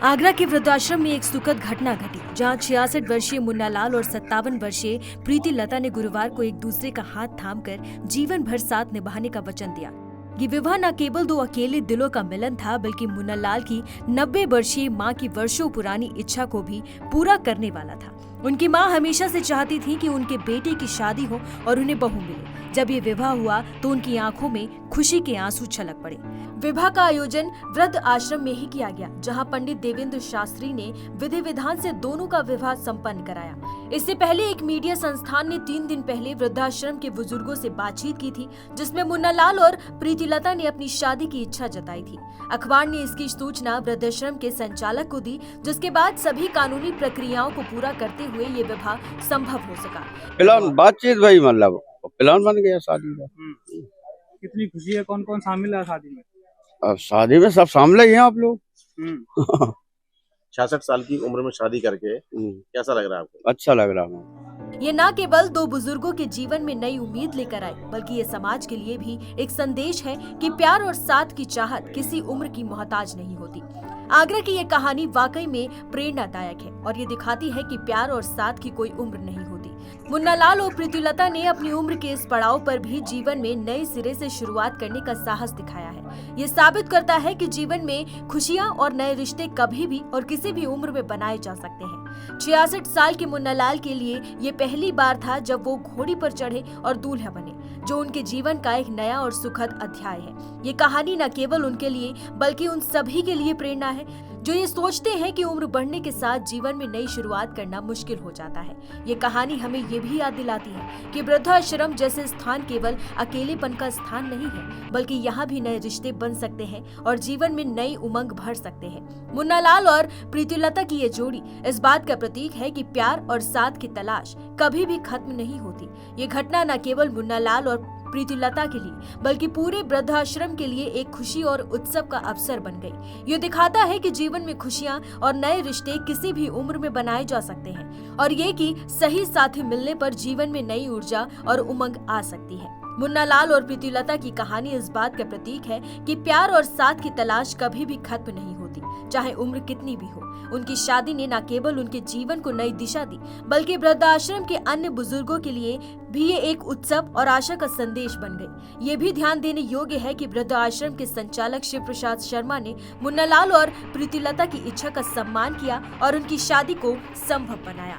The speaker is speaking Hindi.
आगरा के वृद्धाश्रम में एक सुखद घटना घटी, जहां 66 वर्षीय मुन्ना लाल और 57 वर्षीय प्रीति लता ने गुरुवार को एक दूसरे का हाथ थामकर जीवन भर साथ निभाने का वचन दिया। ये विवाह न केवल दो अकेले दिलों का मिलन था, बल्कि मुन्ना लाल की 90 वर्षीय मां की वर्षों पुरानी इच्छा को भी पूरा करने वाला था। उनकी मां हमेशा से चाहती थी कि उनके बेटे की शादी हो और उन्हें बहू मिले। जब ये विवाह हुआ तो उनकी आंखों में खुशी के आंसू छलक पड़े। विवाह का आयोजन वृद्ध आश्रम में ही किया गया, जहां पंडित देवेंद्र शास्त्री ने विधि विधान से दोनों का विवाह संपन्न कराया। इससे पहले एक मीडिया संस्थान ने 3 दिन पहले वृद्धाश्रम के बुजुर्गों से बातचीत की थी, जिसमें मुन्ना लाल और प्रीति लता ने अपनी शादी की इच्छा जताई थी। अखबार ने इसकी सूचना वृद्धाश्रम के संचालक को दी, जिसके बाद सभी कानूनी प्रक्रियाओं को पूरा करते हुए ये विवाह संभव हो सका। प्लान बातचीत भाई, मतलब प्लान बन गया शादी का। कितनी खुशी है। कौन कौन शामिल है शादी में? अब शादी में सब शामिल ही हैं आप लोग। 66 साल की उम्र में शादी करके कैसा लग रहा है आपको? अच्छा लग रहा है। ये न केवल दो बुजुर्गों के जीवन में नई उम्मीद लेकर आए, बल्कि ये समाज के लिए भी एक संदेश है कि प्यार और साथ की चाहत किसी उम्र की मोहताज नहीं होती। आगरा की ये कहानी वाकई में प्रेरणादायक है और ये दिखाती है कि प्यार और साथ की कोई उम्र नहीं होती। मुन्ना लाल और प्रीति लता ने अपनी उम्र के इस पड़ाव पर भी जीवन में नए सिरे से शुरुआत करने का साहस दिखाया है। ये साबित करता है कि जीवन में खुशियां और नए रिश्ते कभी भी और किसी भी उम्र में बनाए जा सकते हैं। 66 साल के मुन्ना लाल के लिए ये पहली बार था जब वो घोड़ी पर चढ़े और दूल्हा बने, जो उनके जीवन का एक नया और सुखद अध्याय है। ये कहानी न केवल उनके लिए बल्कि उन सभी के लिए प्रेरणा है जो ये सोचते हैं कि उम्र बढ़ने के साथ जीवन में नई शुरुआत करना मुश्किल हो जाता है। ये कहानी हमें ये भी याद दिलाती है कि वृद्धाश्रम जैसे स्थान केवल अकेलेपन का स्थान नहीं है, बल्कि यहाँ भी नए रिश्ते बन सकते हैं और जीवन में नई उमंग भर सकते हैं। मुन्ना लाल और प्रीति लता की ये जोड़ी इस बात का प्रतीक है कि प्यार और साथ की तलाश कभी भी खत्म नहीं होती। ये घटना न केवल मुन्ना लाल और प्रीति लता के लिए बल्कि पूरे वृद्धाश्रम के लिए एक खुशी और उत्सव का अवसर बन गई। ये दिखाता है कि जीवन में खुशियां और नए रिश्ते किसी भी उम्र में बनाए जा सकते हैं और ये कि सही साथी मिलने पर जीवन में नई ऊर्जा और उमंग आ सकती है। मुन्ना लाल और प्रीति लता की कहानी इस बात का प्रतीक है कि प्यार और साथ की तलाश कभी भी खत्म नहीं होती, चाहे उम्र कितनी भी हो। उनकी शादी ने न केवल उनके जीवन को नई दिशा दी, बल्कि वृद्धाश्रम के अन्य बुजुर्गों के लिए भी ये एक उत्सव और आशा का संदेश बन गई। ये भी ध्यान देने योग्य है कि वृद्धाश्रम के संचालक शिव प्रसाद शर्मा ने मुन्ना लाल और प्रीति लता की इच्छा का सम्मान किया और उनकी शादी को संभव बनाया।